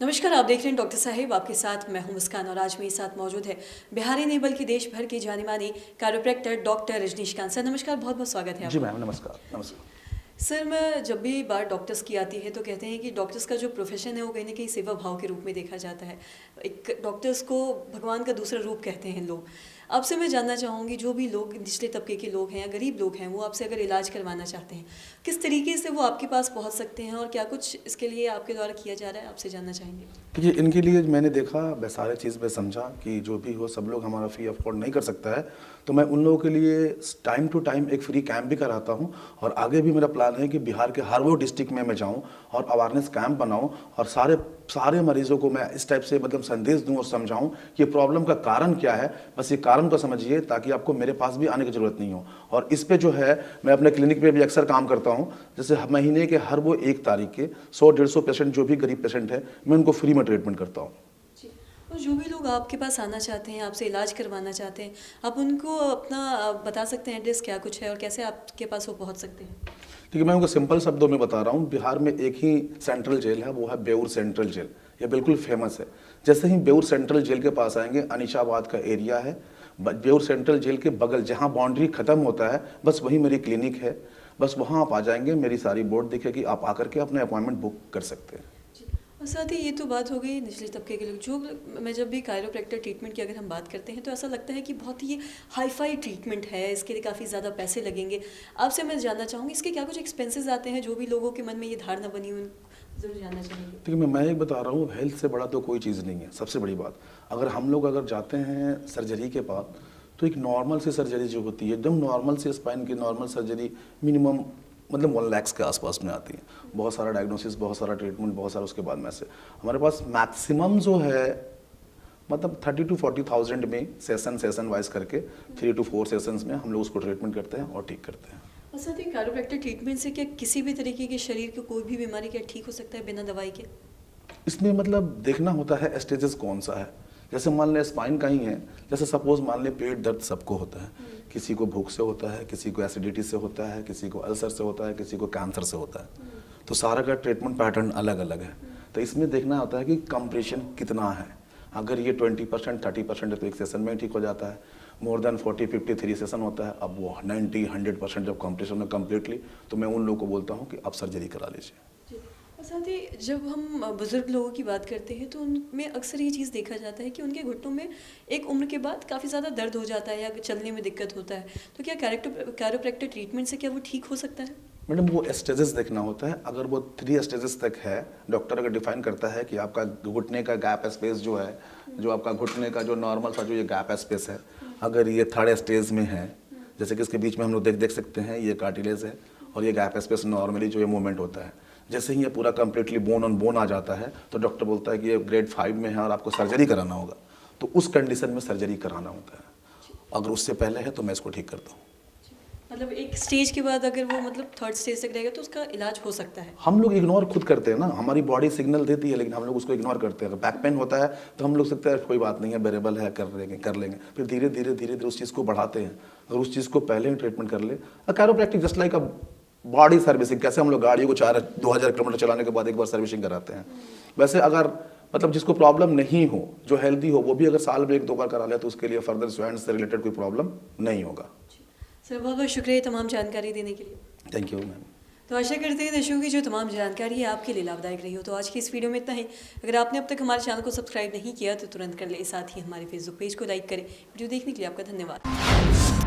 नमस्कार, आप देख रहे हैं डॉक्टर साहिब। आपके साथ मैं हूं मुस्कान और आज मेरे साथ मौजूद है बिहार ही नहीं बल्कि देश भर की जानी मानी कायरोप्रैक्टर डॉक्टर रजनीशकांत सर। नमस्कार, बहुत बहुत स्वागत है जी आपका। मैम, नमस्कार। नमस्कार। सर, मैं जब भी बात डॉक्टर्स की आती है तो कहते हैं कि डॉक्टर्स का जो प्रोफेशन है वो कहीं ना कहीं सेवा भाव के रूप में देखा जाता है। एक डॉक्टर्स को भगवान का दूसरा रूप कहते हैं लोग। आपसे मैं जानना चाहूँगी, जो भी लोग निचले तबके के लोग हैं या गरीब लोग हैं, वो आपसे अगर इलाज करवाना चाहते हैं, किस तरीके से वो आपके पास पहुँच सकते हैं और क्या कुछ इसके लिए आपके द्वारा किया जा रहा है, आपसे जानना चाहेंगे। देखिए, इनके लिए मैंने देखा, मैं सारे चीज़ में समझा कि जो भी हो, सब लोग हमारा फ़ी अफोर्ड नहीं कर सकता है, तो मैं उन लोगों के लिए टाइम टू टाइम एक फ्री कैंप भी कराता हूँ। और आगे भी मेरा प्लान है कि बिहार के हर वो डिस्ट्रिक्ट में मैं जाऊँ और अवेयरनेस कैंप बनाऊँ और सारे मरीजों को मैं इस टाइप से मतलब संदेश दूँ और समझाऊँ कि प्रॉब्लम का कारण क्या है। बस ये कारण को समझिए ताकि आपको मेरे पास भी आने की ज़रूरत नहीं हो। और इस पे जो है, मैं अपने क्लिनिक पे भी अक्सर काम करता हूँ। जैसे महीने के हर वो 1 तारीख के 100-150 पेशेंट, जो भी गरीब पेशेंट है, मैं उनको फ्री में ट्रीटमेंट करता हूँ। जी। और जो भी लोग आपके पास आना चाहते हैं, आपसे इलाज करवाना चाहते हैं, आप उनको अपना बता सकते हैं एड्रेस क्या कुछ है और कैसे आपके पास वो पहुंच सकते हैं। देखिए, मैं उनको सिंपल शब्दों में बता रहा हूँ। बिहार में एक ही सेंट्रल जेल है, वो है बेउर सेंट्रल जेल। ये बिल्कुल फेमस है। जैसे ही बेउर सेंट्रल जेल के पास आएंगे, अनिशाबाद का एरिया है। बेउर सेंट्रल जेल के बगल जहाँ बाउंड्री खत्म होता है, बस वही मेरी क्लिनिक है। बस वहाँ आप आ जाएंगे, मेरी सारी बोर्ड दिखेगी, आप आकर के अपने अपॉइंटमेंट बुक कर सकते हैं। और साथ ही ये तो बात हो गई निचले तबके के लोग। मैं जब भी कायरोप्रैक्टर ट्रीटमेंट की अगर हम बात करते हैं तो ऐसा लगता है कि बहुत ही हाई फाई ट्रीटमेंट है, इसके लिए काफ़ी ज़्यादा पैसे लगेंगे। आपसे मैं जानना चाहूँगी, इसके क्या कुछ एक्सपेंसेस आते हैं, जो भी लोगों के मन में ये धारणा बनी हुई, ज़रूर जानना चाहेंगे। देखिए, मैं एक बता रहा हूँ, हेल्थ से बड़ा तो कोई चीज़ नहीं है। सबसे बड़ी बात, अगर हम लोग जाते हैं सर्जरी के पास, तो एक नॉर्मल सी सर्जरी जो होती है, एकदम नॉर्मल से स्पाइन की नॉर्मल सर्जरी, मिनिमम मतलब 1 लाख के आसपास में आती है। बहुत सारा डायग्नोसिस, बहुत सारा ट्रीटमेंट, बहुत सारा उसके बाद में से हमारे पास मैक्सिमम जो है मतलब 30 to 40,000 में सेशन वाइज करके 3 to 4 सेशंस में हम लोग उसको ट्रीटमेंट करते हैं और ठीक करते हैं। और साथ ही कायरोप्रैक्टर ट्रीटमेंट से क्या किसी भी तरीके के शरीर की कोई भी बीमारी क्या ठीक हो सकता है बिना दवाई के? इसमें मतलब देखना होता है स्टेजेस कौन सा है। जैसे मान लें स्पाइन का ही है, जैसे सपोज मान लें पेट दर्द सबको होता है। किसी को भूख से होता है, किसी को एसिडिटी से होता है, किसी को अल्सर से होता है, किसी को कैंसर से होता है। तो सारा का ट्रीटमेंट पैटर्न अलग अलग है। तो इसमें देखना होता है कि कंप्रेशन कितना है। अगर ये 20% 30% है तो एक सेशन में ठीक हो जाता है। मोर देन 40-50 सेशन होता है, अब वो 90-100% जब कंप्रेशन है कम्प्लीटली, तो मैं उन लोगों को बोलता हूँ कि आप सर्जरी करा लीजिए। और साथ ही जब हम बुज़ुर्ग लोगों की बात करते हैं तो उनमें अक्सर ये चीज़ देखा जाता है कि उनके घुटनों में एक उम्र के बाद काफ़ी ज़्यादा दर्द हो जाता है या चलने में दिक्कत होता है। तो क्या कायरोप्रैक्टर ट्रीटमेंट से क्या वो ठीक हो सकता है? मैडम, वो स्टेजेस देखना होता है। अगर वो 3 स्टेजेस तक है, डॉक्टर अगर डिफाइन करता है कि आपका घुटने का गैप स्पेस जो है, जो आपका घुटने का जो नॉर्मल सा जो ये गैप स्पेस है, अगर ये 3rd स्टेज में है, जैसे कि इसके बीच में हम लोग देख सकते हैं, ये कार्टिलेज है और ये गैप स्पेस नॉर्मली जो ये मूवमेंट होता है, जैसे ही ये पूरा कंप्लीटली बोन ऑन बोन आ जाता है, तो डॉक्टर बोलता है कि ये ग्रेड 5 में है और आपको सर्जरी कराना होगा। तो उस कंडीशन में सर्जरी कराना होता है। अगर उससे पहले है तो मैं इसको ठीक करता हूँ। मतलब एक स्टेज के बाद अगर वो मतलब 3rd स्टेज तक रहेगा तो उसका इलाज हो सकता है। हम लोग इग्नोर खुद करते हैं ना, हमारी बॉडी सिग्नल देती है लेकिन हम लोग उसको इग्नोर करते हैं। अगर बैक पेन होता है तो हम लोग सकते हैं कोई बात नहीं है, बेरेबल है, कर लेंगे। फिर धीरे धीरे उस चीज़ को बढ़ाते हैं। अगर उस चीज़ को पहले ही ट्रीटमेंट कर ले, chiropractic just like a body servicing. कैसे हम लोग गाड़ियों को 2000 किलोमीटर चलाने के बाद एक बार सर्विसिंग कराते हैं, वैसे अगर मतलब जिसको प्रॉब्लम नहीं हो, जो हेल्दी हो, वो भी अगर साल में 1-2 बार करा ले तो उसके लिए फर्दर ज्वाइंट से रिलेटेड कोई प्रॉब्लम नहीं होगा। सर, बहुत बहुत शुक्रिया तमाम जानकारी देने के लिए। Thank you ma'am. तो आशा करते हैं दर्शकों की जो तमाम जानकारी है आपके लिए लाभदायक रही हो। तो आज की इस वीडियो में इतना ही। अगर आपने अब तक हमारे चैनल को सब्सक्राइब नहीं किया तो तुरंत कर ले, साथ ही हमारे फेसबुक पेज को लाइक करें। वीडियो देखने के लिए आपका धन्यवाद।